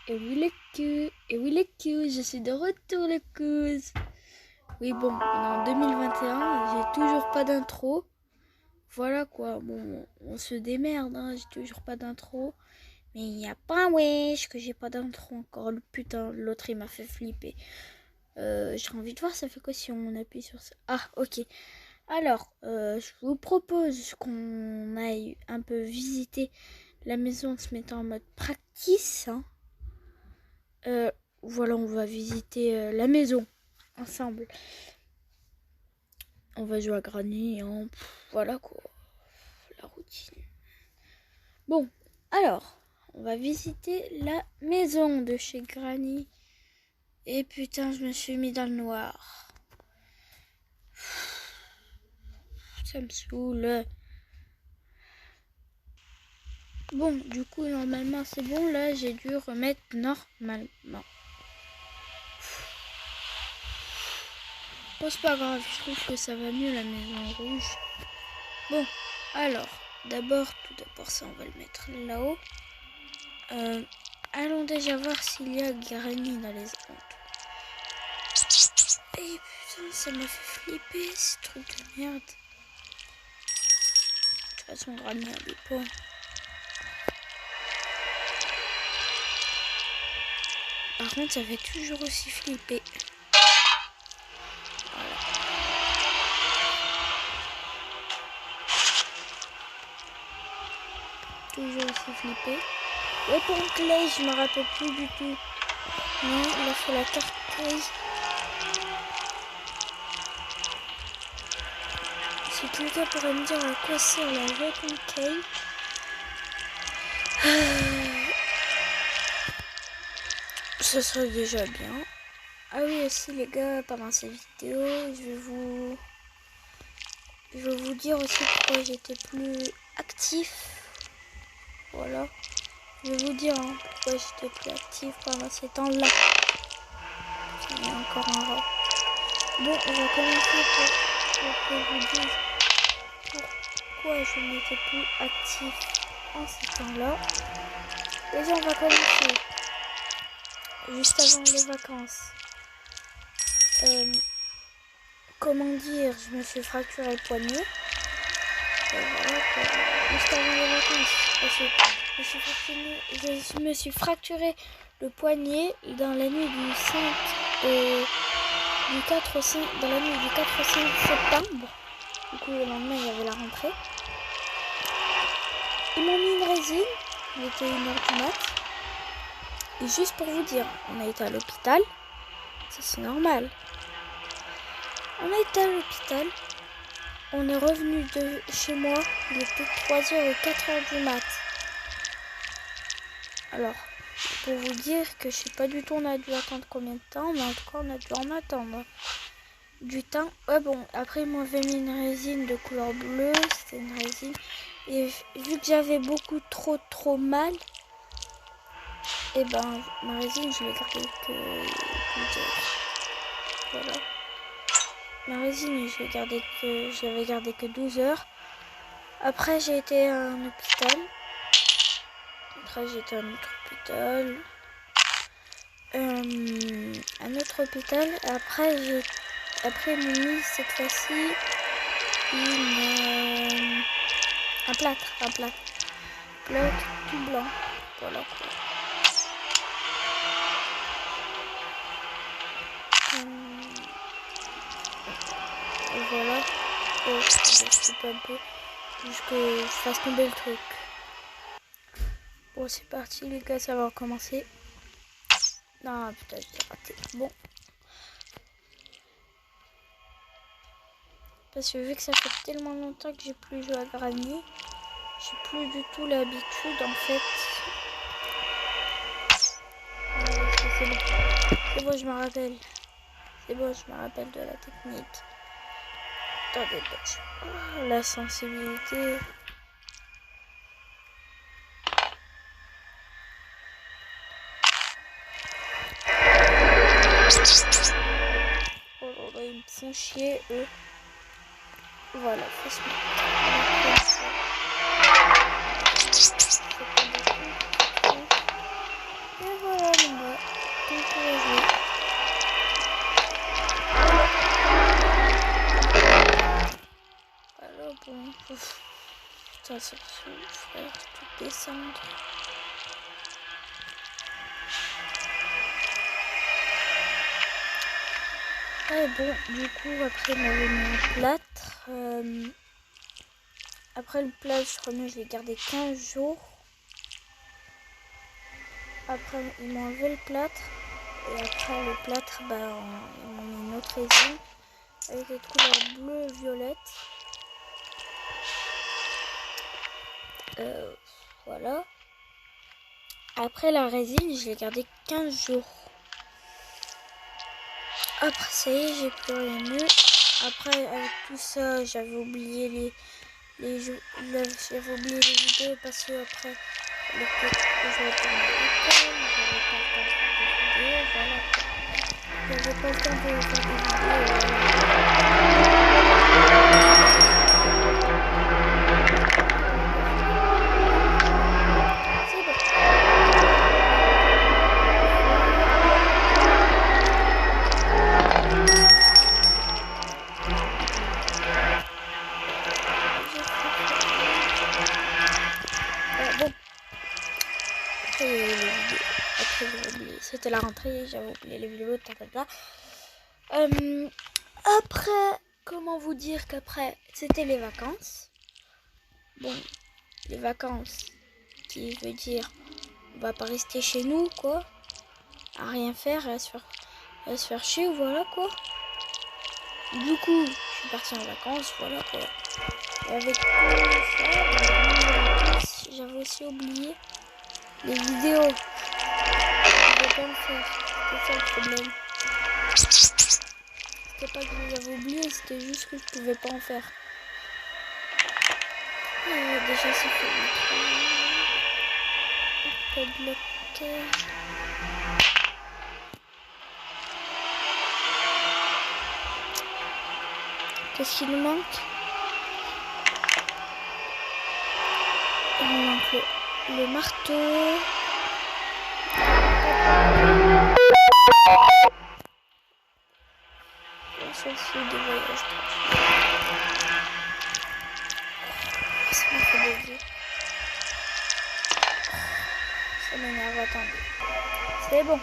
Et oui les culs, je suis de retour les culs. Oui bon, on est en 2021, j'ai toujours pas d'intro. Voilà quoi, bon, on se démerde, hein, j'ai toujours pas d'intro. Mais il n'y a pas un wesh que j'ai pas d'intro encore. Le putain, l'autre il m'a fait flipper. J'ai envie de voir ça fait quoi si on appuie sur ça. Ah ok. Alors, je vous propose qu'on aille un peu visiter la maison en se mettant en mode practice. Hein. Voilà, on va visiter la maison ensemble. On va jouer à Granny, hein. Voilà quoi, la routine. Bon, alors, on va visiter la maison de chez Granny. Et putain, je me suis mis dans le noir. Ça me saoule. Bon, du coup, normalement, c'est bon. Là, j'ai dû remettre normalement. Bon, c'est pas grave, je trouve que ça va mieux la maison rouge. Bon, alors, tout d'abord ça, on va le mettre là-haut. Allons déjà voir s'il y a Granny dans les alentours. Et putain, ça m'a fait flipper, ce truc de merde. De toute façon, Granny a des points. Par contre, ça fait toujours aussi flipper. Voilà. Toujours aussi flipper. Weapon Clay, je me rappelle plus du tout. Non, là c'est la carte Clay. Si quelqu'un pourrait me dire à quoi sert la Weapon Clay. Ce serait déjà bien. Ah oui aussi les gars, pendant ces vidéos, je vais vous dire aussi pourquoi j'étais plus actif. Voilà. Je vais vous dire hein, pourquoi j'étais plus actif pendant ces temps-là. Il y a encore un rat. Bon, on va commencer pour que je vous dise pourquoi je n'étais plus actif en ces temps-là. Déjà, on va commencer juste avant les vacances. Comment dire, je me suis fracturé le poignet. Voilà, juste avant les vacances. Je me suis fracturé le poignet dans la nuit du 5 du 4 au 5, dans la nuit du 4 au 5 septembre. Du coup, le lendemain, il y avait la rentrée. Ils m'ont mis une résine. Il était 1h du mat. Et juste pour vous dire, on a été à l'hôpital. Ça, c'est normal. On a été à l'hôpital. On est revenu de chez moi. Il était 3h ou 4h du mat. Alors, pour vous dire que je sais pas du tout on a dû attendre combien de temps. Mais en tout cas, on a dû en attendre du temps. Ouais, bon, après, ils m'avaient mis une résine de couleur bleue. C'était une résine. Et vu que j'avais beaucoup trop mal, et ben ma résine je l'ai gardée que 12 heures. Voilà. Ma résine je l'avais gardée que 12 heures. Après j'ai été à un hôpital. Un autre hôpital. Après ils m'ont mis cette fois-ci un plâtre tout blanc. Voilà quoi. Et voilà. Je pas un peu. Juste que je fasse tomber le truc. Bon, c'est parti les gars, ça va recommencer. Non, putain, j'ai raté. Bon. Parce que vu que ça fait tellement longtemps que j'ai plus joué à Granny, j'ai plus du tout l'habitude en fait. C'est bon. C'est bon, je me rappelle. C'est bon, je me rappelle de la technique. Attendez, la sensibilité. Oh là là, ils me font chier, eux. Voilà, faut se mettre. Et voilà mon gars, tout pour jouer. Alors bon, putain ça me saoule frère, tout descendre. Ouais bon, du coup après on avait mis un plâtre. Après le plâtre je crois que je l'ai gardé 15 jours. Après ils m'ont enlevé le plâtre. Et après le plâtre, bah, ils m'ont mis une autre résine avec des couleurs bleu violette. Voilà. Après la résine, je l'ai gardée 15 jours. Après ça y est, j'ai plus rien eu. Après avec tout ça, j'avais oublié j'avais oublié les vidéos parce que après le coup je retourne à l'école, j'avais pas le temps de faire des vidéos, voilà. J'avais pas le temps de faire des C'était la rentrée, j'avais oublié les vidéos, après, comment vous dire qu'après, c'était les vacances. Bon, les vacances, qui veut dire, on va pas rester chez nous, quoi. À rien faire, à se faire chier, voilà, quoi. Du coup, je suis partie en vacances, voilà, quoi. Et avec tout ça, j'avais aussi oublié les vidéos. Je pouvais pas le faire. C'était ça le problème. C'était pas que je les avais oubliés, c'était juste que je pouvais pas en faire. Déjà c'est fait. On peut bloquer. Qu'est-ce qu'il nous manque? Il nous manque le marteau. Celle-ci de voyage. Ça m'a fait bugger. Ça m'énerve, attendez. C'est bon.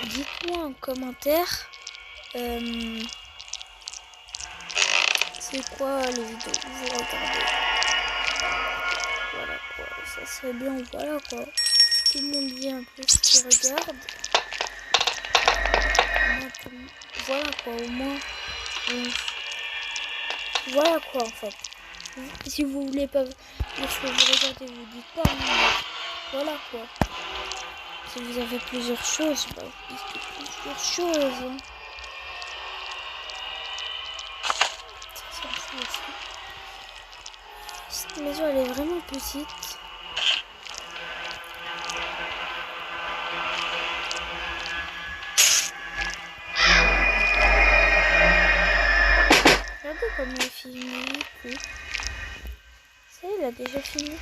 Dites-moi en commentaire c'est quoi les vidéos que vous regardez. Voilà quoi, ça serait bien, voilà quoi. Tout le monde dit un peu ce qu'il regarde. Voilà quoi, au moins. Voilà quoi en fait. Si vous voulez pas dire ce que vous regardez, vous dites pas. Voilà quoi. Si vous avez plusieurs choses, bah, vous dites plusieurs choses. Hein. Ça me fout aussi. Cette maison elle est vraiment petite. Regardez comme il est fini. Ça y est, il a déjà fini.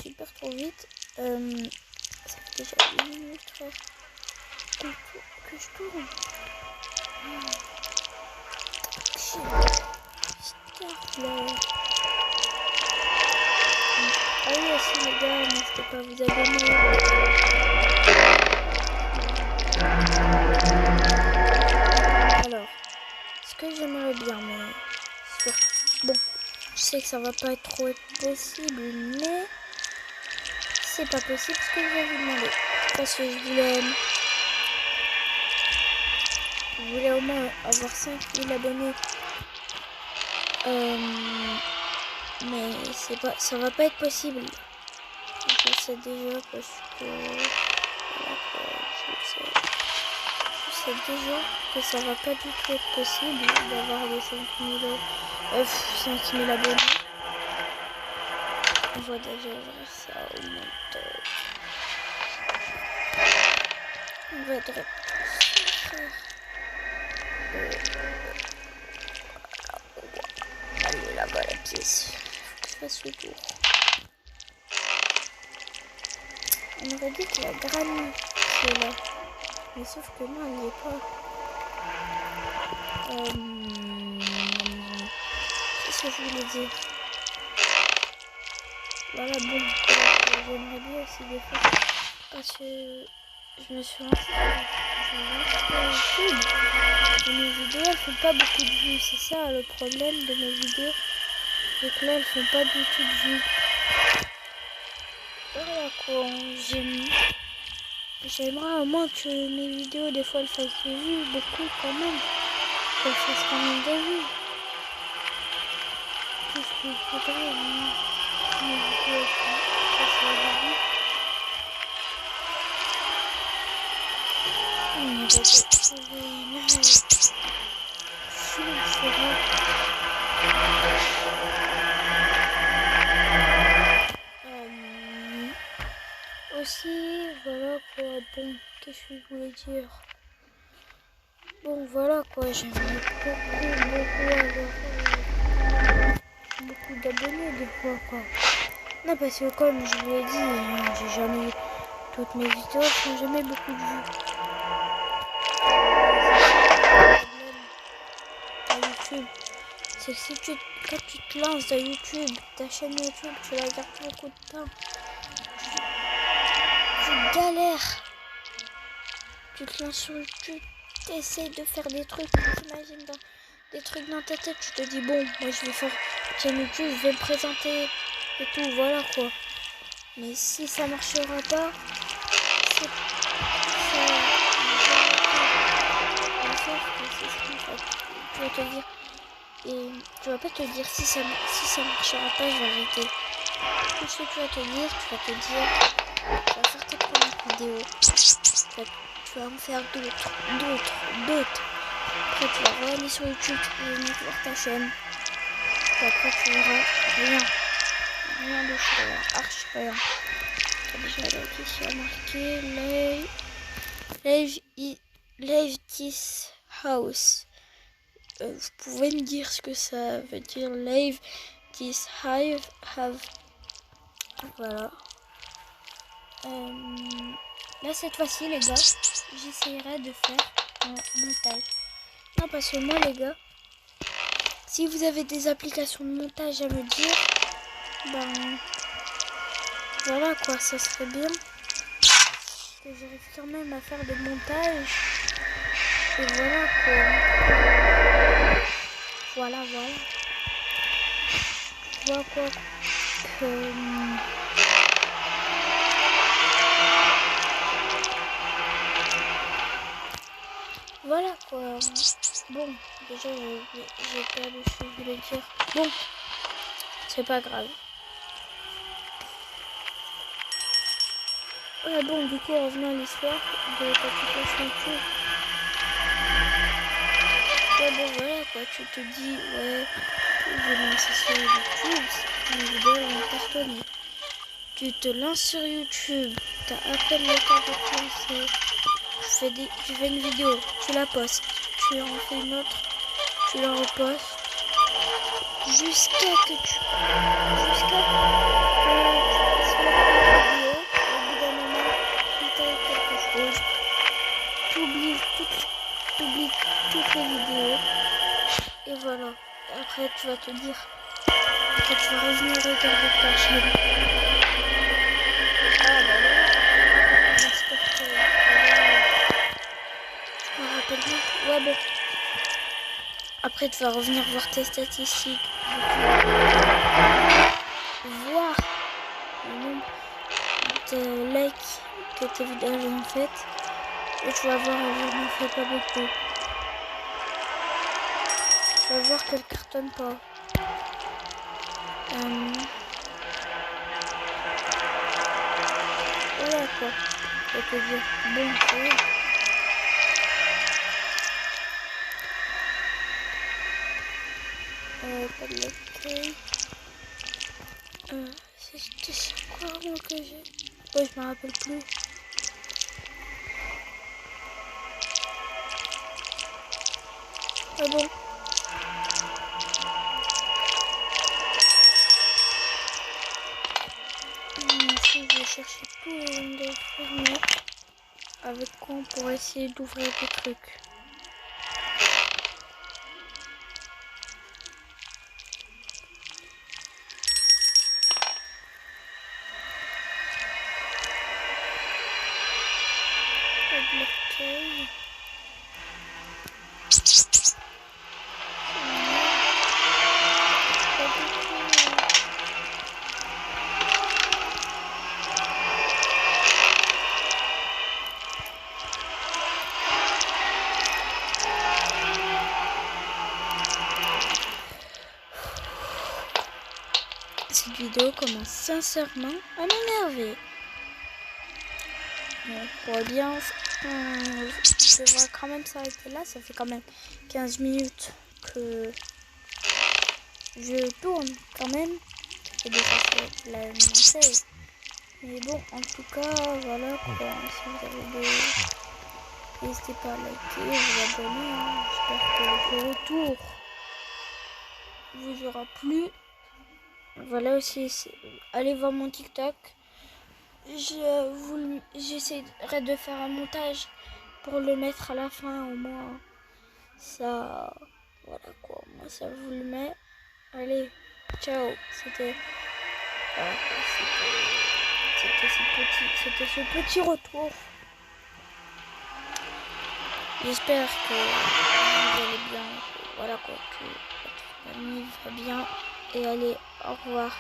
Super trop vite. Ça fait déjà 1 minute que je tourne. Ah oui aussi les gars, n'hésitez pas à vous abonner. Alors, ce que j'aimerais bien, mais bon, je sais que ça va pas trop être possible, mais c'est pas possible ce que je vais vous demander. Parce que je voulais au moins avoir 5000 abonnés. Mais ça va pas être possible. Je sais déjà parce que je sais déjà que ça va pas du tout être possible d'avoir les 5000 abonnés. On va déjà ouvrir ça au montage. On va être yes. Faut que je fasse le tour. On aurait dit qu'il y a Granny qui est là. Mais sauf que non, elle n'y est pas. Qu'est-ce que je voulais dire? Voilà, bon, j'aimerais bien aussi des fois. Parce que je me suis lancée sur YouTube. Et mes vidéos, elles font pas beaucoup de vues. C'est ça le problème de mes vidéos. C'est que là, elles font pas du tout de vues. Voilà quoi, j'aimerais au moins que mes vidéos, des fois, elles fassent des vues. Beaucoup quand même. Qu'elles fassent quand même des vues. Tout ce qu'il faudrait, mes vidéos, fassent des vues. On va trouver une aussi, voilà quoi, bon, qu'est-ce que je voulais dire? Bon, voilà quoi, j'aimerais beaucoup avoir beaucoup d'abonnés des fois quoi. Non, parce que comme je vous l'ai dit, j'ai jamais, toutes mes vidéos font jamais beaucoup de vues. YouTube, c'est que quand tu te lances dans YouTube, ta chaîne YouTube, tu la gardes beaucoup de temps. Tu galères. Tu te lances sur YouTube, tu essaies de faire des trucs, tu t'imagines des trucs dans ta tête, tu te dis bon, moi je vais faire une chaîne YouTube, je vais me présenter et tout, voilà quoi. Mais si ça marchera pas, c'est tu vas te dire, et tu vas pas te dire si ça marchera pas, je vais arrêter. Tout ce que tu vas te dire, tu vas faire tes premières vidéos, tu vas en faire d'autres. Après tu vas revenir sur YouTube, tu vas venir voir ta chaîne. Et après tu verras rien de rien, archi rien. Déjà là qui a marqué Leave this house. Vous pouvez me dire ce que ça veut dire, leave this have. Voilà. Là cette fois-ci les gars, j'essaierai de faire un montage. Non parce que moi les gars, si vous avez des applications de montage à me dire, ben voilà quoi, ça serait bien que j'arrive quand même à faire des montages. Et voilà quoi. Voilà. Je vois quoi que... Voilà quoi. Bon, déjà j'ai perdu ce que je voulais dire. Bon, c'est pas grave. Ouais, bon, du coup, revenons à l'histoire de l'application YouTube. Ouais, bon, voilà quoi, tu te dis, ouais, je vais me lancer sur YouTube, mes vidéos vont cartonner. Tu te lances sur YouTube, t'as à peine le temps de te lancer. Tu fais une vidéo, tu la postes, tu en fais une autre, tu la repostes, jusqu'à que tu fasses la vidéo. Au bout d'un moment, il t'arrive quelque chose, t'oublies toutes les vidéos, et voilà. Après, tu vas te dire, après tu vas revenir regarder ta chaîne. Ah bah voilà, j'espère que je me rappelle bien. Ouais bon. Après tu vas revenir voir tes statistiques. Voir le nombre de likes que tes vidéos ont faites. Et tu vas voir, je n'en fais pas beaucoup. Tu vas voir qu'elle cartonne pas. Voilà quoi. Je vais te dire, bon, c'est bon. Pas de l'accueil. C'était quoi moi que j'ai? Ouais, je me rappelle plus. Ah bon. chercher tous les Windows fermés. Avec quoi on pourrait essayer d'ouvrir des trucs. Bloqué. Cette vidéo commence sincèrement à m'énerver. Bon, pour bien, je devrais quand même s'arrêter là. Ça fait quand même 15 minutes que je tourne quand même. Et déjà c'est la française. Mais bon, en tout cas, voilà quoi. Si vous avez des... N'hésitez pas à liker, vous abonner. Hein. J'espère que le retour vous aura plu. Voilà aussi, allez voir mon TikTok. J'essaierai de faire un montage pour le mettre à la fin au moins. Ça, voilà quoi, moi ça vous le met. Allez, ciao. C'était ce petit retour. J'espère que vous allez bien. Voilà quoi, que votre famille va bien. Et allez, au revoir.